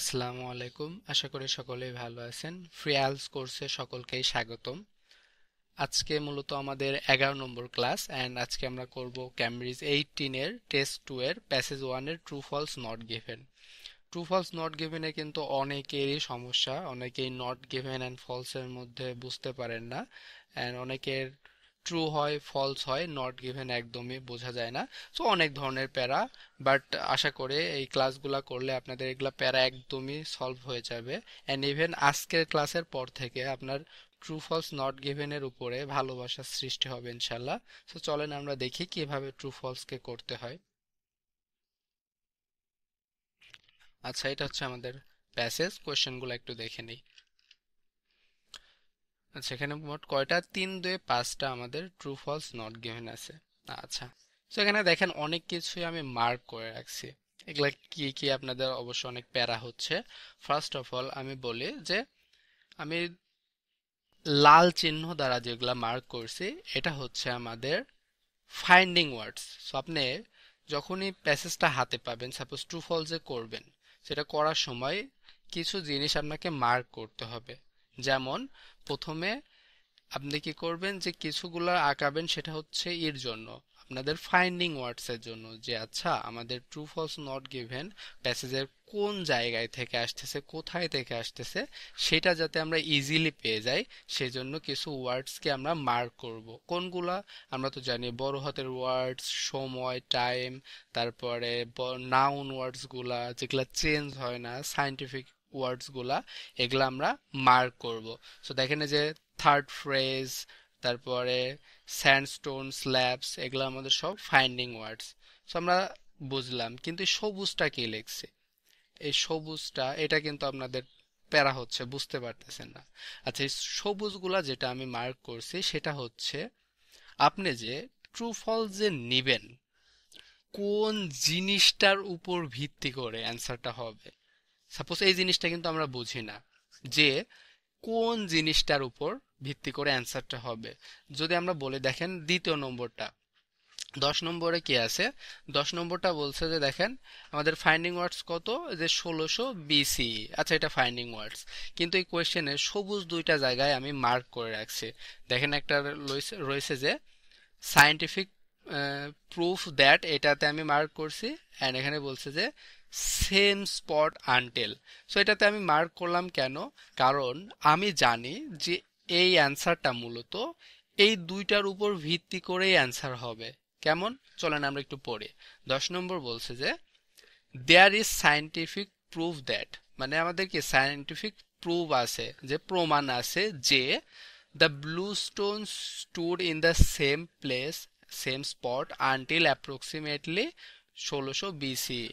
আসসালামু আলাইকুম, আশা করি সকলেই ভালো আছেন। ফ্রি আইএলটিএস কোর্সে সকলকেই স্বাগতম। আজকে মূলত আমাদের 11 নম্বর ক্লাস অ্যান্ড আজকে আমরা করব ক্যামব্রিজ 18 এর টেস্ট 2 এর প্যাসেজ 1 এর true false not given. True false not given এ কিন্তু অনেকেরই সমস্যা, অনেকেই নট গিভেন অ্যান্ড ফলস এর মধ্যে বুঝতে পারেন না অ্যান্ড অনেকের ট্রু হয় ফলস হয়, নট গিভেন একদমই বোঝা যায় না। সো অনেক ধরনের প্যারা, বাট আশা করে এই ক্লাসগুলা করলে আপনাদের এগুলা প্যারা একদমই সলভ হয়ে যাবে অ্যান্ড ইভেন আজকের ক্লাসের পর থেকে আপনার ট্রু ফলস নট গিভেন এর উপরে ভালোবাসার সৃষ্টি হবে ইনশাল্লাহ। সো চলেন আমরা দেখি কিভাবে ট্রু ফলস কে করতে হয়। আচ্ছা, এটা হচ্ছে আমাদের প্যাসেজ। কোয়েশ্চেনগুলো একটু দেখে নিই। আচ্ছা, এখানে মোট কয়টা? 3, 2, 5টা আমাদের ট্রু ফলস নট গিভেন আছে। আচ্ছা, তো এখানে দেখেন অনেক কিছুই আমি মার্ক করে রাখছি। এগুলা কি কি আপনাদের অবশ্য অনেক প্যারা হচ্ছে। ফার্স্ট অফ অল আমি বলি যে আমি লাল চিহ্ন দ্বারা যেগুলা মার্ক করছি এটা হচ্ছে আমাদের ফাইন্ডিং ওয়ার্ডস। সো আপনি যখনই প্যাসেজটা হাতে পাবেন, সাপোজ ট্রু ফলসে করবেন, সেটা করার সময় কিছু জিনিস আপনাকে মার্ক করতে হবে। যেমন প্রথমে আপনি কি করবেন যে কিছুগুলো আঁকাবেন, সেটা হচ্ছে এর জন্য আপনাদের ফাইন্ডিং ওয়ার্ডস এর জন্য, যে আচ্ছা আমাদের ট্রু ফলস নট গিভেন প্যাসেজের কোন জায়গায় থেকে আসতেছে, কোথায় থেকে আসতেছে, সেটা যাতে আমরা ইজিলি পেয়ে যাই সেজন্য কিছু ওয়ার্ডসকে আমরা মার্ক করব। কোনগুলা? আমরা তো জানি বড় হাতের ওয়ার্ডস, সময়, টাইম, তারপরে নাউন ওয়ার্ডস গুলা যেগুলা চেঞ্জ হয় না, সায়েন্টিফিক ওয়ার্ডস গুলা, এগুলা আমরা মার্ক করব। সো দেখেন এই যে থার্ড ফ্রেজ, তারপরে স্যান্ডস্টোন, স্ল্যাবস, এগুলো আমাদের সব ফাইন্ডিং ওয়ার্ডস। সো আমরা বুঝলাম, কিন্তু এই সবুজটা কি লিখছে? এই সবুজটা এটা কিন্তু আপনাদের প্যারা হচ্ছে, বুঝতে পারতেছেন না। আচ্ছা, এই সবুজগুলা যেটা আমি মার্ক করছি সেটা হচ্ছে আপনি যে ট্রু ফলস যে নিবেন, কোন জিনিসটার উপর ভিত্তি করে অ্যান্সারটা হবে। সাপোজ এই জিনিসটা কিন্তু আমরা বুঝি না যে কোন জিনিসটার উপর ভিত্তি করে অ্যান্সারটা হবে। যদি আমরা বলি, দেখেন দ্বিতীয় নম্বরটা, 10 নম্বরে কি আছে? 10 নম্বরটা বলছে যে দেখেন আমাদের ফাইন্ডিং ওয়ার্ডস কত, যে 1600 BCE। আচ্ছা, এটা ফাইন্ডিং ওয়ার্ডস, কিন্তু এই কোয়েশ্চেনে সবুজ দুইটা জায়গায় আমি মার্ক করে রাখছি। দেখেন একটা রয়েছে যে সায়েন্টিফিক প্রুফ দ্যাট, এটাতে আমি মার্ক করছি অ্যান্ড এখানে বলছে যে সেম স্পট আনটিল। সো এটাতে আমি মার্ক করলাম কেন? কারণ আমি জানি যে এই অ্যান্সারটা মূলত এই দুইটার উপর ভিত্তি করেই অ্যান্সার হবে। কেমন? চলেন আমরা একটু পড়ি। 10 নম্বর বলছে যে there is scientific proof that, মানে আমাদের কি সায়েন্টিফিক প্রুফ আছে, যে প্রমাণ আছে যে the blue stone stood in the same place, same spot until approximately 1600 BCE।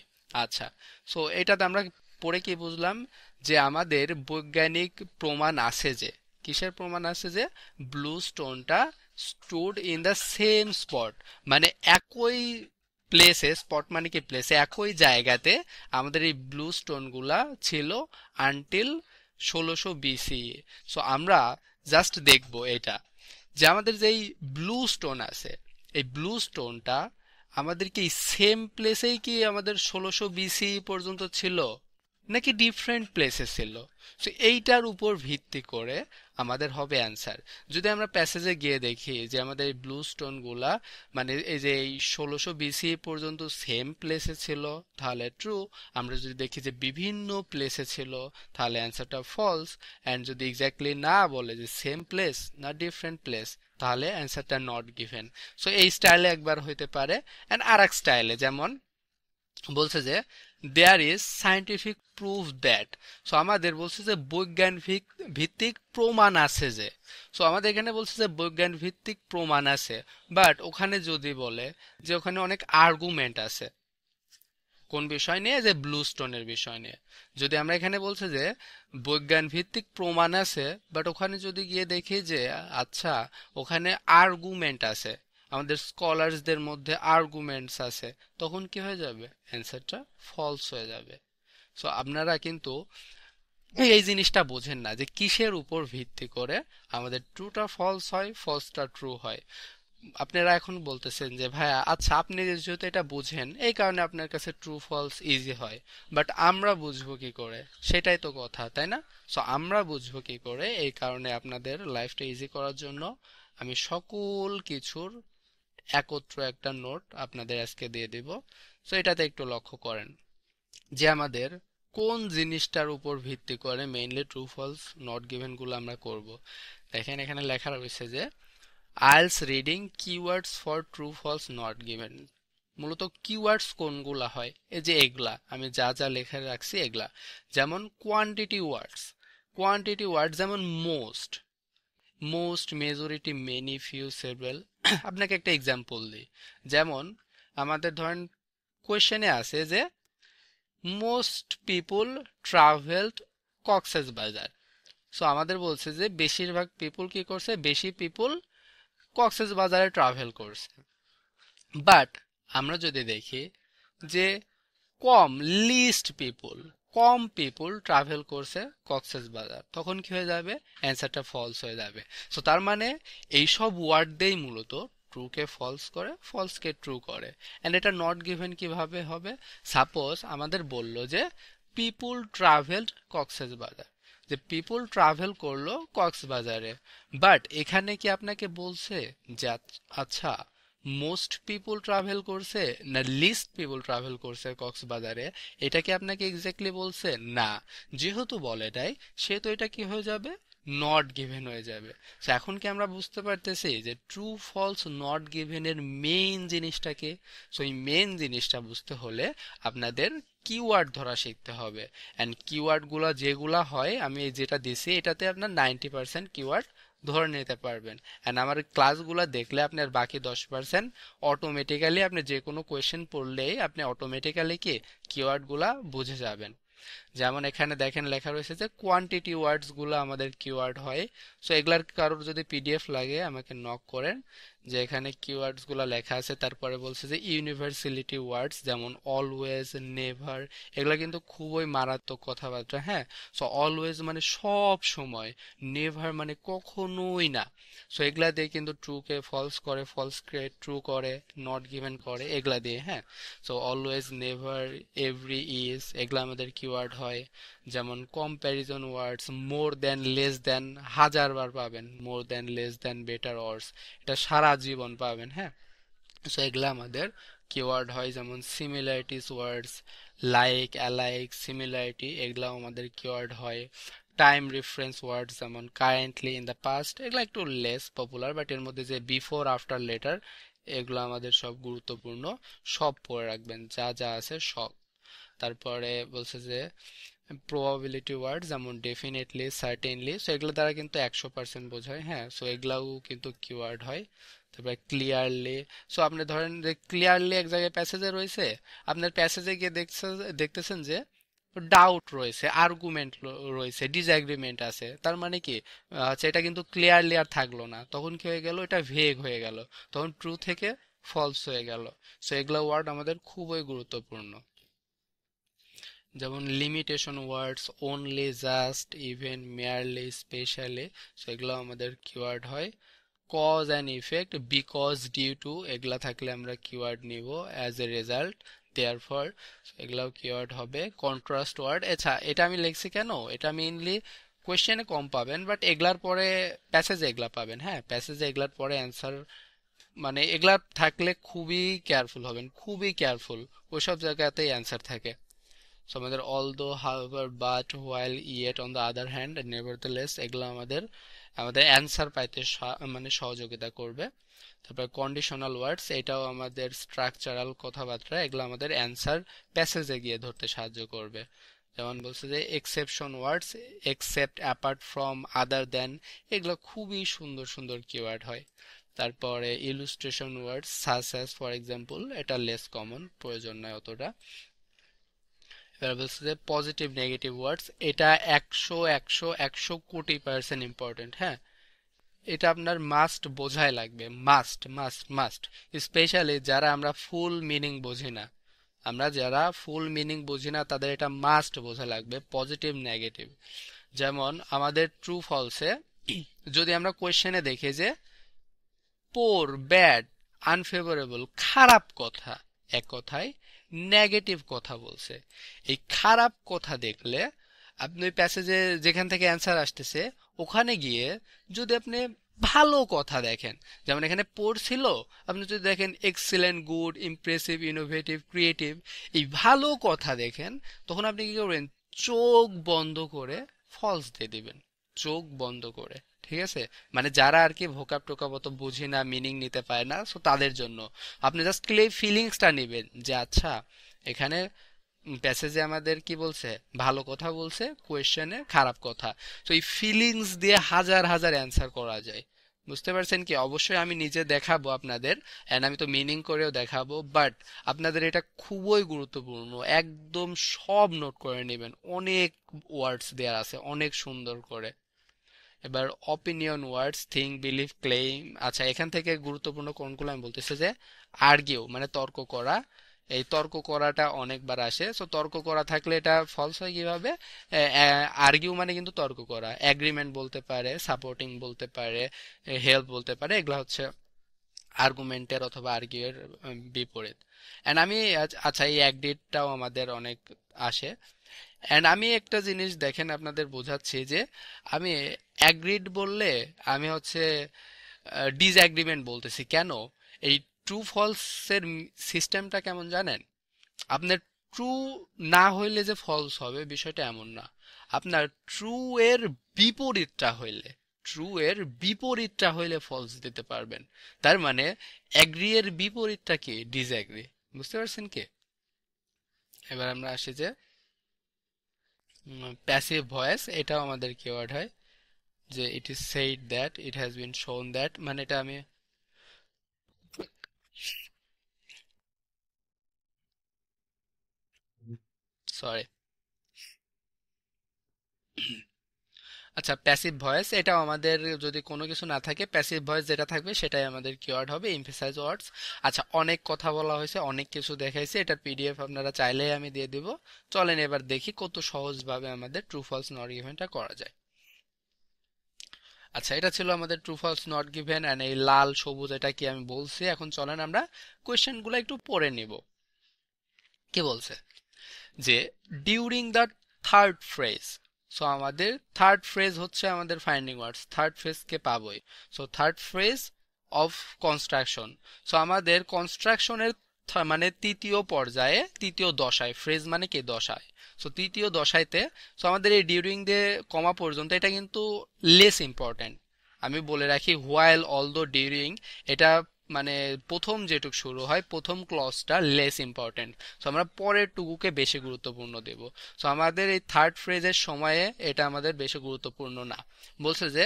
আচ্ছা, সো এটাতে আমরা পড়ে কি বুঝলাম? যে আমাদের বৈজ্ঞানিক প্রমাণ আছে, যে কিসের প্রমাণ আছে? যে ব্লু স্টোনটা stood in the same spot, মানে একই প্লেসে, স্পট মানে কি প্লেসে, একই জায়গাতে আমাদের এই ব্লু স্টোন গুলা ছিল আনটিল 1600 BCE। সো আমরা জাস্ট দেখবো এটা, যে আমাদের যেই ব্লু স্টোন আছে, এই ব্লু স্টোনটা আমাদের কি সেম প্লেসেই কি আমাদের 1600 BCE পর্যন্ত ছিল, নাকি ডিফারেন্ট প্লেসে ছিল? তো এইটার উপর ভিত্তি করে আমাদের হবে অ্যান্সার। যদি আমরা প্যাসেজে গিয়ে দেখি যে আমাদের এই ব্লু স্টোন গুলা, মানে এই যে এই 1600 BCE পর্যন্ত সেম প্লেসে ছিল, তাহলে ট্রু। আমরা যদি দেখি যে বিভিন্ন প্লেসে ছিল, তাহলে অ্যান্সারটা ফলস। অ্যান্ড যদি এক্স্যাক্টলি না বলে যে সেম প্লেস না ডিফারেন্ট প্লেস, তাহলে অ্যান্সারটা নট গিভেন। সো এই স্টাইলে একবার হইতে পারে। অ্যান্ড আর এক স্টাইলে যেমন বলছে যে there is scientific proof that. So আমাদের বলছে যে বৈজ্ঞানিক ভিত্তিক প্রমাণ আছে যে। সো আমাদের এখানে বলছে যে বৈজ্ঞানিক ভিত্তিক প্রমাণ আছে, বাট ওখানে যদি বলে যে ওখানে অনেক আর্গুমেন্ট আছে কোন বিষয় নিয়ে, যে ব্লু স্টোনের বিষয় নিয়ে। যদি আমরা এখানে বলছে যে বৈজ্ঞান ভিত্তিক প্রমাণ আছে, বাট ওখানে যদি গিয়ে দেখি যে আচ্ছা ওখানে আর্গুমেন্ট আছে, আমাদের স্কলারসদের মধ্যে আর্গুমেন্টস আছে, তখন কি হয়ে যাবে? অ্যান্সারটা ফলস হয়ে যাবে। সো আপনারা কিন্তু এই জিনিসটা বোঝেন না যে কিসের উপর ভিত্তি করে আমাদের ট্রুটা ফলস হয়, ফলসটা ট্রু হয়। আপনারা এখন বলতেছেন যে ভাইয়া আচ্ছা আপনি যেহেতু এটা বুঝেন এই কারণে আপনার কাছে ট্রু ফলস ইজি হয়, বাট আমরা বুঝবো কি করে? সেটাই তো কথা, তাই না? সো আমরা বুঝবো কি করে, এই কারণে আপনাদের লাইফটা ইজি করার জন্য আমি সকল কিছুর একত্র একটা নোট আপনাদের আজকে দিয়ে দিব। সো এটাতে একটু লক্ষ্য করেন যে আমাদের কোন জিনিসটার উপর ভিত্তি করে mainly true false not given গুলো আমরা করব। দেখেন এখানে লেখা রয়েছে যে IELTS reading keywords for true false not given. মূলত কিওয়ার্ডস কোনগুলা হয়, এই যে এগুলা আমি যা যা লেখা রাখছি এগুলা, যেমন কোয়ান্টিটি ওয়ার্ডস। কোয়ান্টিটি ওয়ার্ড যেমন most, most, majority, many, few, several. আপনাকে একটা এক্সাম্পল দিই, যেমন আমাদের ধরেন কোয়েশ্চেনে আছে যে মোস্ট পিপুল ট্রাভেলড কক্সেস বাজার। সো আমাদের বলছে যে বেশিরভাগ পিপুল কি করছে, বেশি পিপুল কক্সেস বাজারে ট্রাভেল করছে। বাট আমরা যদি দেখি যে কম, লিস্ট পিপুল, কম পিপুল ট্রাভেল করছে কক্সেস বাজার, তখন কি হয়ে যাবে? অ্যান্সারটা ফলস হয়ে যাবে। সো তার মানে এইসব ওয়ার্ড দিয়েই মূলত ট্রু কে ফলস করে, ফলস কে ট্রু করে। এন্ড এটা নট গিভেন কিভাবে হবে? সাপোজ আমাদের বলল যে পিপুল ট্রাভেলড কক্সেস বাজার, যে পিপুল ট্রাভেল করলো কক্সবাজারে, বাট এখানে কি আপনাকে বলছে যে আচ্ছা মোস্ট পিপুল ট্রাভেল করছে না লিস্ট পিপুল ট্রাভেল করছে কক্সবাজারে? এটা কি আপনাকে এক্স্যাক্টলি বলছে? না। যেহেতু বলে নাই, সেহেতু এটা কি হয়ে যাবে? নট গিভেন হয়ে যাবে। So এখন কি আমরা বুঝতে পারতেছি যে ট্রু ফলস নট গিভেন এর মেইন জিনিসটাকে? সো এই মেইন জিনিসটা বুঝতে হলে আপনাদের কিওয়ার্ড ধরা শিখতে হবে। অ্যান্ড কিওয়ার্ড গুলা যেগুলা হয়, আমি এই যেটা দিছি এটাতে আপনার 90% কিওয়ার্ড ধরে নিতে পারবেন। অ্যান্ড আমার ক্লাসগুলো দেখলে আপনার বাকি 10% অটোমেটিক্যালি আপনি যে কোনো কোয়েশ্চেন পড়লেই আপনি অটোমেটিক্যালি কি কিওয়ার্ডগুলা বুঝে যাবেন। যেমন এখানে দেখেন লেখা রয়েছে যে কোয়ান্টিটি ওয়ার্ডস গুলো আমাদের কিওয়ার্ড হয়। সো এগুলার কারোর যদি পিডিএফ লাগে আমাকে নক করেন, যে এখানে কিওয়ার্ডস গুলো লেখা আছে। তারপরে বলছে যে ইউনিভার্সালিটি ওয়ার্ডস যেমন অলওয়েজ, নেভার, এগুলা কিন্তু খুবই মারাত্মক কথাবার্তা, হ্যাঁ। সো অলওয়েজ মানে সব সময়, নেভার মানে কখনোই না। সো এগুলা দিয়ে কিন্তু ট্রু কে ফলস করে, ফলস কে ট্রু করে, নট গিভেন করে, এগুলা দিয়ে, হ্যাঁ। So always, never, every, is, এগুলো আমাদের কিওয়ার্ড হয়। যেমন কম্প্যারিজন ওয়ার্ডস, মোর দেন, লেস দেন, হাজার বার পাবেন, মোর দেন, লেস দেন, বেটার অর্স, এটা সারা জীবন পাবেন, হ্যাঁ। সো এগুলো আমাদের কিওয়ার্ড হয়। যেমন সিমিলারিটিস ওয়ার্ডস, লাইক, অ্যালাইক, সিমিলারিটি, এগুলাও আমাদের কিওয়ার্ড হয়। টাইম রেফারেন্স ওয়ার্ড যেমন কারেন্টলি, ইন দ্য পাস্ট, এগুলো একটু লেস পপুলার, বাট এর মধ্যে যে বিফোর, আফটার, লেটার, এগুলো আমাদের সব গুরুত্বপূর্ণ, সব পড়ে রাখবেন যা যা আছে সব। তারপরে বলছে যে প্রবাবিলিটি ওয়ার্ড যেমন ডেফিনেটলি, সার্টেনলি, সো এগুলো দ্বারা কিন্তু 100% বোঝায়, হ্যাঁ। সো এগুলাও কিন্তু কিওয়ার্ড হয়। তারপরে ক্লিয়ারলি, সো আপনি ধরেন যে ক্লিয়ারলি এক জায়গায় প্যাসেজে রয়েছে, আপনার প্যাসেজে গিয়ে দেখতেছেন যে ডাউট রয়েছে, আর্গুমেন্ট রয়েছে, ডিসএগ্রিমেন্ট আছে, তার মানে কি আচ্ছা এটা কিন্তু ক্লিয়ারলি আর থাকলো না, তখন কি হয়ে গেল? এটা ভেগ হয়ে গেল, তখন ট্রু থেকে ফলস হয়ে গেল। সো এগুলো ওয়ার্ড আমাদের খুবই গুরুত্বপূর্ণ। যেমন limitation words, only, just, even, merely, specially, so এগুলো আমাদের কিওয়ার্ড হয়। Cause and effect, because, due to, এগুলা থাকলে আমরা কিওয়ার্ড নিব অ্যাজ এ রেজাল্ট, দেয়ারফর, এগুলাও কিওয়ার্ড হবে। কন্ট্রাস্ট ওয়ার্ড, আচ্ছা এটা আমি লিখছি কেন, এটা মেইনলি কোয়েশ্চেনে কম পাবেন, বাট এগুলার পরে প্যাসেজে এগুলা পাবেন, হ্যাঁ। প্যাসেজে এগুলার পরে অ্যান্সার, মানে এগুলা থাকলে খুবই কেয়ারফুল হবেন, খুবই কেয়ারফুল, ওইসব জায়গাতেই অ্যান্সার থাকে। সো আমাদের although, however, but, while, yet, on the other hand, nevertheless, এগুলো আমাদের আমাদের অ্যান্সার পাইতে মানে সহযোগিতা করবে। তারপর কন্ডিশনাল ওয়ার্ডস, এটাও আমাদের স্ট্রাকচারাল কথাবার্তা, এগুলো আমাদের অ্যান্সার প্যাসেজে গিয়ে ধরতে সাহায্য করবে। যেমন বলছে যে exception words, except, apart from, other than, এগুলো খুবই সুন্দর সুন্দর কিওয়ার্ড হয়। তারপরে illustration words, such as, for example, এটা লেস কমন, প্রয়োজন নয় অতটা। এবার বলছে যে পজিটিভ নেগেটিভ ওয়ার্ডস, এটা 100 ইম্পর্টেন্ট, হ্যাঁ। এটা আপনার মাস্ট বোঝাই লাগবে, মাস্ট মাস্ট মাস্ট। স্পেশালি যারা আমরা ফুল মিনিং বুঝি না, আমরা যারা ফুল মিনিং বুঝি না তাদের এটা মাস্ট বোঝা লাগবে, পজিটিভ নেগেটিভ। যেমন আমাদের ট্রু ফলসে যদি আমরা কোয়েশ্চেনে দেখি যে পোর, ব্যাড, আনফেভারেবল, খারাপ কথা, এক কথায় নেগেটিভ কথা বলছে। এই খারাপ কথা দেখলে আপনি ওই প্যাসেজে যেখান থেকে অ্যান্সার আসতেছে ওখানে গিয়ে যদি আপনি ভালো কথা দেখেন, যেমন এখানে পড়ছিল, আপনি যদি দেখেন excellent, good, impressive, innovative, creative, এই ভালো কথা দেখেন, তখন আপনি কি করবেন, চোখ বন্ধ করে ফলস দিয়ে দিবেন, চোখ বন্ধ করে। ঠিক আছে, মানে যারা আর কি ভোকাব টোকাব অত বুঝি না, মিনিং নিতে পারে না, সো তাদের জন্য আপনি জাস্ট ক্লিয়ার ফিলিংসটা নেবেন যে আচ্ছা এখানে প্যাসেজে আমাদের কি বলছে, ভালো কথা বলছে, কোয়েশ্চেনে খারাপ কথা। তো এই ফিলিংস দিয়ে হাজার হাজার অ্যান্সার করা যায়। বুঝতে পারছেন কি? অবশ্যই আমি নিজে দেখাবো আপনাদের, এন্ড আমি তো মিনিং করেও দেখাবো, বাট আপনাদের এটা খুবই গুরুত্বপূর্ণ, একদম সব নোট করে নেবেন, অনেক ওয়ার্ডস দেওয়া আছে অনেক সুন্দর করে। এবার অপিনিয়ন ওয়ার্ডস, থিঙ্ক, বিলিভ, ক্লেইম। আচ্ছা, এখান থেকে গুরুত্বপূর্ণ কোনগুলো আমি বলতেছি যে আর্গিউ মানে তর্ক করা, এই তর্ক করাটা অনেকবার আসে, সো তর্ক করা থাকলে এটা ফলস হয় কিভাবে, আর্গিউ মানে কিন্তু তর্ক করা, এগ্রিমেন্ট বলতে পারে, সাপোর্টিং বলতে পারে, হেল্প বলতে পারে, এগুলো হচ্ছে আর্গুমেন্টের অথবা আর্গিউয়ের বিপরীত। এন্ড আমি আচ্ছা এই অ্যাগ্রিডটাও আমাদের অনেক আসে। এন্ড আমি একটা জিনিস দেখেন আপনাদের বোঝাচ্ছি যে আমি অ্যাগ্রিড বললে আমি হচ্ছে ডিসঅ্যাগ্রিমেন্ট বলতেছি কেন। এই ট্রু ফলস এর সিস্টেমটা কেমন জানেন? আপনার ট্রু না হইলে যে ফলস হবে বিষয়টা এমন না, আপনার ট্রু এর বিপরীতটা হইলে, ট্রু এর বিপরীতটা হইলে ফলস দিতে পারবেন। তার মানে অ্যাগ্রি এর বিপরীতটা কি, ডিসঅ্যাগ্রি। বুঝতে পারছেন কি? এবার আমরা আসি যে প্যাসিভ ভয়েস, এটাও আমাদের কিওয়ার্ড হয়, যে it is said that, it has been শোন দ্যাট, মানে এটা আমি সরি। আচ্ছা, প্যাসিভ ভয়েস এটাও আমাদের, যদি কোনো কিছু না থাকে প্যাসিভ ভয়েস যেটা থাকবে সেটাই আমাদের কিওয়ার্ড হবে, এমফেসাইজ ওয়ার্ডস। আচ্ছা, অনেক কথা বলা হয়েছে, অনেক কিছু দেখাইছে, এটার পিডিএফ আপনারা চাইলেই আমি দিয়ে দিব। চলেন এবার দেখি কত সহজভাবে আমাদের ট্রু ফলস নট গিভেনটা করা যায়। আচ্ছা, এটা ছিল আমাদের true false not given, and এই লাল সবুজ এটা কি আমি বলছি। এখন চলেন আমরা কোয়েশ্চেনগুলো একটু পড়ে নিব। কি বলছে যে during the third phrase, so আমাদের থার্ড ফ্রেজ হচ্ছে আমাদের ফাইন্ডিং ওয়ার্ডস, থার্ড ফ্রেজ কে পাবোই। So third phrase of construction, so আমাদের কনস্ট্রাকশনের মানে তৃতীয় পর্যায়ে, তৃতীয় দশায়, ফ্রেজ মানে কি দশায়, সো তৃতীয় দশাইতে, সো আমাদের এই ডিউরিং দিয়ে কমা পর্যন্ত এটা কিন্তু লেস ইম্পর্ট্যান্ট। আমি বলে রাখি হোয়াইল, অলদো, ডিউরিং, এটা মানে প্রথম যেটুক শুরু হয় প্রথম ক্লজটা লেস ইম্পর্টেন্ট, সো আমরা পরের টুকুকে বেশি গুরুত্বপূর্ণ দেব। সো আমাদের এই থার্ড ফ্রেজের সময়ে এটা আমাদের বেশি গুরুত্বপূর্ণ না। বলছে যে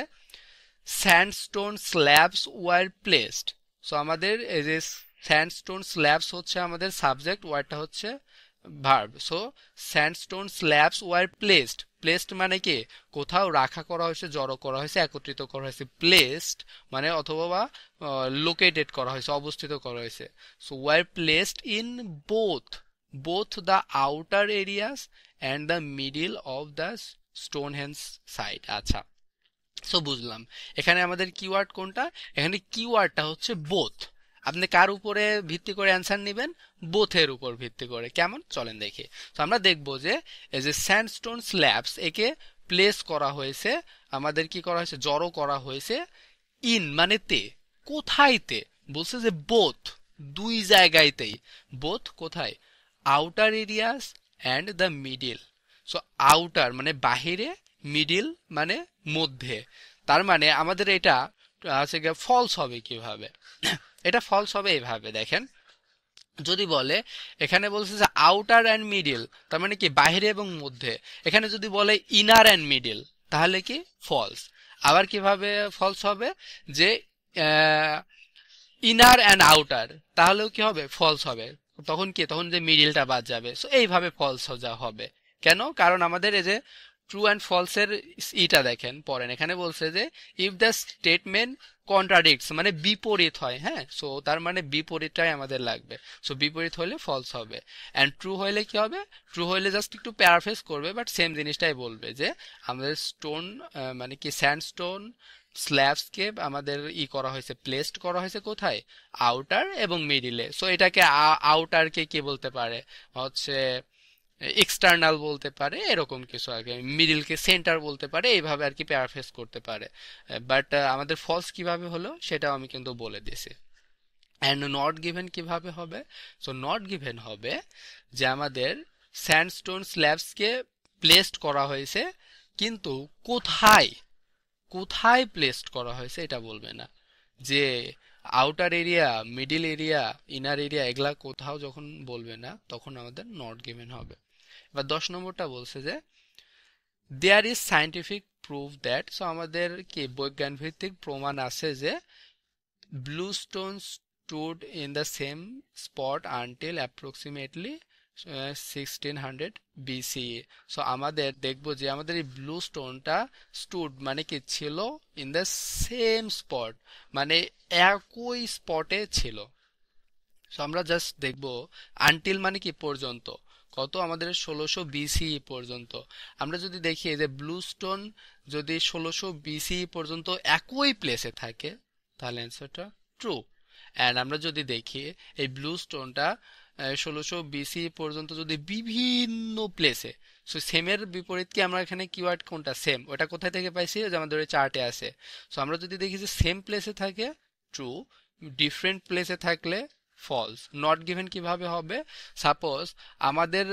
sandstone slabs were placed, so আমাদের এই যে স্যান্ডস্টোন স্ল্যাবস হচ্ছে আমাদের সাবজেক্ট, ওয়ারটা হচ্ছে verb. So sandstone slabs were placed, placed মানে কি কোথাও রাখা করা হয়েছে, জড়ো করা হয়েছে, একত্রিত করা হয়েছে। প্লেসড মানে অথবা লোকেটেড করা হয়েছে, অবস্থিত করা হয়েছে। So were placed in both, both the outer areas and the middle of the Stonehenge site. আচ্ছা, সো বুঝলাম এখানে আমাদের কিওয়ার্ড কোনটা, এখানে কিওয়ার্ডটা হচ্ছে বোথ। আপনি কার উপরে ভিত্তি করে অ্যান্সার নেবেন, বোথের উপর ভিত্তি করে। কেমন, চলেন দেখি। তো আমরা দেখব যে এই যে স্যান্ডস্টোন স্ল্যাবস, একে প্লেস করা হয়েছে, আমাদের কি করা হয়েছে, জড়ো করা হয়েছে, ইন মানে তে, কোথায় তে, বলছে যে বোথ, দুই জায়গায়তেই। বোথ কোথায়, outer areas and the middle. So outer মানে বাহিরে, মিডিল মানে মধ্যে। তার মানে আমাদের এটা আছে ফলস হবে কিভাবে, এটা ফলস হবে এইভাবে দেখেন। যদি বলে, এখানে বলছে যে আউটার অ্যান্ড মিডিল, তার মানে কি বাহিরে এবং মধ্যে। এখানে যদি বলে ইনার অ্যান্ড মিডিল, তাহলে কি ফলস। আবার কিভাবে ফলস হবে, যে ইনার অ্যান্ড আউটার, তাহলেও কি হবে, ফলস হবে। তখন কি, তখন যে মিডিলটা বাদ যাবে। সো এইভাবে ফলস যা হবে। কেন, কারণ আমাদের এই যে ট্রু অ্যান্ড ফলস এর ইটা দেখেন, পড়েন, এখানে বলছে যে ইফ দ্য স্টেটমেন্ট কন্ট্রাডিক্টস মানে বিপরীত হয়, হ্যাঁ, সো তার মানে বিপরীতটাই আমাদের লাগবে। সো বিপরীত হলে ফলস হবে। অ্যান্ড ট্রু হইলে কি হবে, ট্রু হইলে জাস্ট একটু প্যারাফ্রেজ করবে, বাট সেম জিনিসটাই বলবে যে আমাদের স্টোন মানে কি স্যান্ডস্টোন স্ল্যাবসকে আমাদের করা হয়েছে, প্লেসড করা হয়েছে কোথায়, আউটার এবং মিডিলে। সো এটাকে আউটারকে কি বলতে পারে, হচ্ছে এক্সটার্নাল বলতে পারে, এরকম কিছু আর কি। মিডিলকে সেন্টার বলতে পারে, এইভাবে আর কি প্যারাফ্রেজ করতে পারে। বাট আমাদের ফলস কিভাবে হলো সেটাও আমি কিন্তু বলে দিয়েছি। অ্যান্ড নট গিভেন কিভাবে হবে? সো নট গিভেন হবে যে আমাদের স্যান্ডস্টোন স্ল্যাবসকে প্লেসড করা হয়েছে, কিন্তু কোথায়, কোথায় প্লেসড করা হয়েছে এটা বলবে না। যে outer area, middle area, inner area, এগুলা কোথাও যখন বলবে না তখন আমাদের নট গিভেন হবে। এবার 10 নম্বরটা বলছে যে there is scientific proof that, so আমাদের কি বৈজ্ঞানিক ভিত্তিক প্রমাণ আছে যে blue stone stood in the same spot until approximately 1600 BCE. So আমাদের দেখবো যে আমাদের এই ব্লু স্টোনটা স্টুড মানে কি ছিল, ইন দ্য সেম স্পট, মানে একই স্পটে ছিল। সো আমরা জাস্ট দেখবো আনটিল মানে কি পর্যন্ত, কত আমাদের 1600 বিসিই পর্যন্ত। আমরা যদি দেখি এই যে ব্লু স্টোন যদি 1600 বিসিই পর্যন্ত একই প্লেসে থাকে তাহলে অ্যান্সারটা ট্রু। অ্যান্ড আমরা যদি দেখি এই ব্লু স্টোনটা 1600 বিসি পর্যন্ত যদি বিভিন্ন প্লেসে, সো সেমের বিপরীত কি আমরা এখানে কিওয়ার্ড কোনটা, সেম, ওটা কোথায় থেকে পাইছি, যে আমাদের ওই চার্টে আছে। সো আমরা যদি দেখি যে সেম প্লেসে থাকে ট্রু, ডিফারেন্ট প্লেসে থাকলে ফলস। নট গিভেন কিভাবে হবে? সাপোজ আমাদের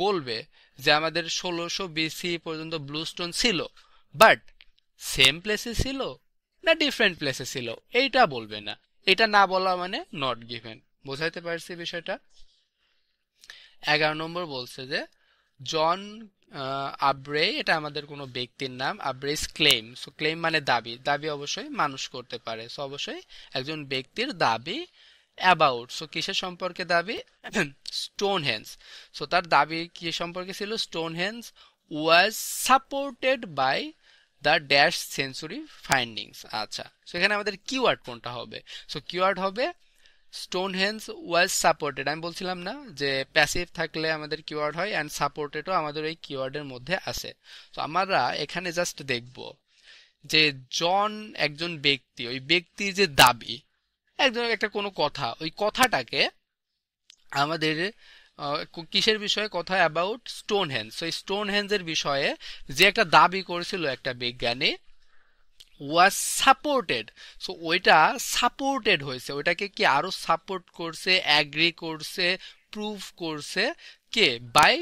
বলবে যে আমাদের 1600 বিসি পর্যন্ত ব্লু স্টোন ছিল, বাট সেম প্লেসে ছিল না ডিফারেন্ট প্লেসে ছিল, এইটা বলবে না। এটা না বলা মানে নট গিভেন। বোঝাইতে পারছি বিষয়টা? 11 নম্বর বলছে যে জন আব্রে, এটা আমাদের কোনো ব্যক্তির নাম, আব্রেস ক্লেম। সো ক্লেম মানে দাবি, দাবি অবশ্যই মানুষ করতে পারে, সো অবশ্যই একজন ব্যক্তির দাবি অ্যাবাউট, সো কিসের সম্পর্কে দাবি, স্টোনহেঞ্জ। সো তার দাবি কি সম্পর্কে ছিল, Stonehenge was supported by the dash century findings. আচ্ছা, সেখানে আমাদের কিওয়ার্ড কোনটা হবে? সো কিওয়ার্ড হবে স্টোনহেঞ্জ ওয়াজ সাপোর্টেড। আমি বলছিলাম না যে প্যাসিভ থাকলে আমাদের কিওয়ার্ড হয়, অ্যান্ড সাপোর্টেডও আমাদের এই কিওয়ার্ডের মধ্যে আছে। তো আমরা এখানে জাস্ট দেখব যে জন একজন ব্যক্তি, ওই ব্যক্তির যে দাবি, একজন একটা কোনো কথা, ওই কথাটাকে আমাদের কিসের বিষয়ে কথা, অ্যাবাউট স্টোনহেঞ্জ। তো এই স্টোনহেঞ্জের বিষয়ে যে একটা দাবি করেছিল একটা বিজ্ঞানী, ওয়াজ সাপোর্টেড। সো ওইটা সাপোর্টেড হয়েছে, ওইটাকে কি আরো সাপোর্ট করছে, অ্যাগ্রি করছে, প্রুভ করছে কে, by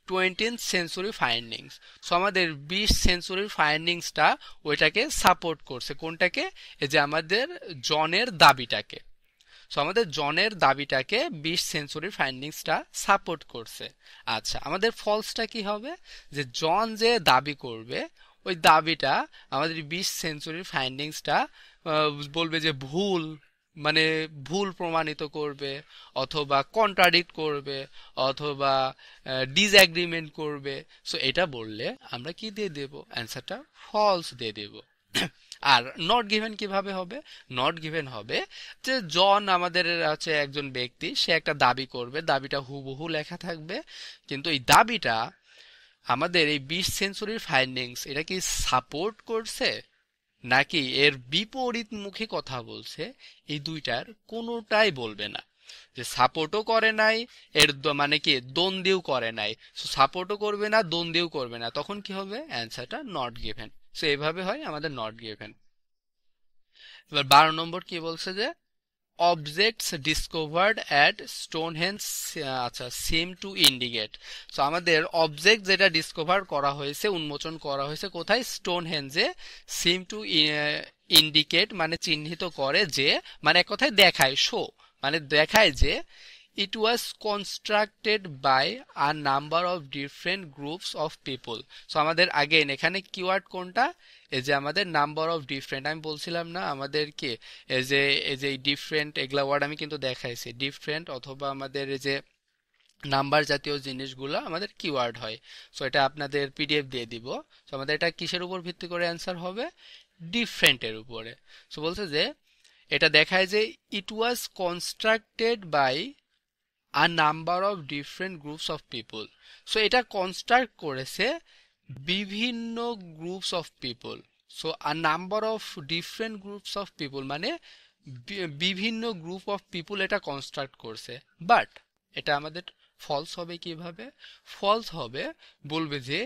20th century findings. So আমাদের 20 সেঞ্চুরির ফাইন্ডিংসটা ওইটাকে সাপোর্ট করছে, কোনটাকে, এই যে আমাদের জনের দাবিটাকে। সো আমাদের জনের দাবিটাকে 20 সেঞ্চুরির ফাইন্ডিংসটা সাপোর্ট করছে। আচ্ছা, আমাদের ফলসটা কি হবে, যে জন যে দাবি করবে ওই দাবিটা আমাদের 20 সেঞ্চুরির ফাইন্ডিংসটা বলবে যে ভুল, মানে ভুল প্রমাণিত করবে, অথবা কন্ট্রাডিক্ট করবে, অথবা ডিসএগ্রিমেন্ট করবে। সো এটা বললে আমরা কি দিয়ে দেব, অ্যান্সারটা ফলস দিয়ে দেব। আর নট গিভেন কিভাবে হবে? নট গিভেন হবে যে জন আমাদের হচ্ছে একজন ব্যক্তি, সে একটা দাবি করবে, দাবিটা হুবহু লেখা থাকবে, কিন্তু এই দাবিটা আমাদের এই 20 সেঞ্চুরির ফাইন্ডিংস এটা কি সাপোর্ট করছে নাকি এর বিপরীতমুখী কথা বলছে, এই দুইটার কোনোটাই বলবে না। যে সাপোর্টও করে নাই, এর মানে কি দ্বন্দ্বীও করে নাই। সাপোর্টও করবে না, দ্বন্দ্বীও করবে না, তখন কি হবে, অ্যান্সারটা নট গিভেন। সো এইভাবে হয় আমাদের নট গিভেন। এবার 12 নম্বর কি বলছে যে অবজেক্টস ডিসকভার্ড অ্যাট স্টোনহেঞ্জ, আচ্ছা, সিম টু ইন্ডিকেট। সো আমাদের অবজেক্ট যেটা ডিসকভার করা হয়েছে, উন্মোচন করা হয়েছে কোথায়, স্টোনহেঞ্জে, সিম টু ইন্ডিকেট মানে চিহ্নিত করে যে, মানে এক কথায় দেখায়, শো মানে দেখায় যে it was constructed by a number of different groups of people. So আমাদের আগেন এখানে কিওয়ার্ড কোনটা, এই যে আমাদের নাম্বার অফ ডিফারেন্ট, আমি বলছিলাম না আমাদের কি এই যে ডিফারেন্ট, এগুলা ওয়ার্ড আমি কিন্তু দেখাইছি, ডিফারেন্ট অথবা আমাদের এই যে নাম্বার জাতীয় জিনিসগুলো আমাদের কিওয়ার্ড হয়। সো এটা আপনাদের পিডিএফ দিয়ে দিব। সো আমাদের এটা কিসের উপর ভিত্তি করে অ্যান্সার হবে, ডিফারেন্টের উপরে। সো বলছে যে এটা দেখায় যে it was constructed by a number of different groups of people. So এটা কনস্ট্রাক্ট করেছে বিভিন্ন groups of people. So a number of different groups of people মানে বিভিন্ন গ্রুপ অফ পিপুল এটা কনস্ট্রাক্ট করছে, বাট এটা আমাদের ফলস হবে কিভাবে? ফলস হবে, বলবে যে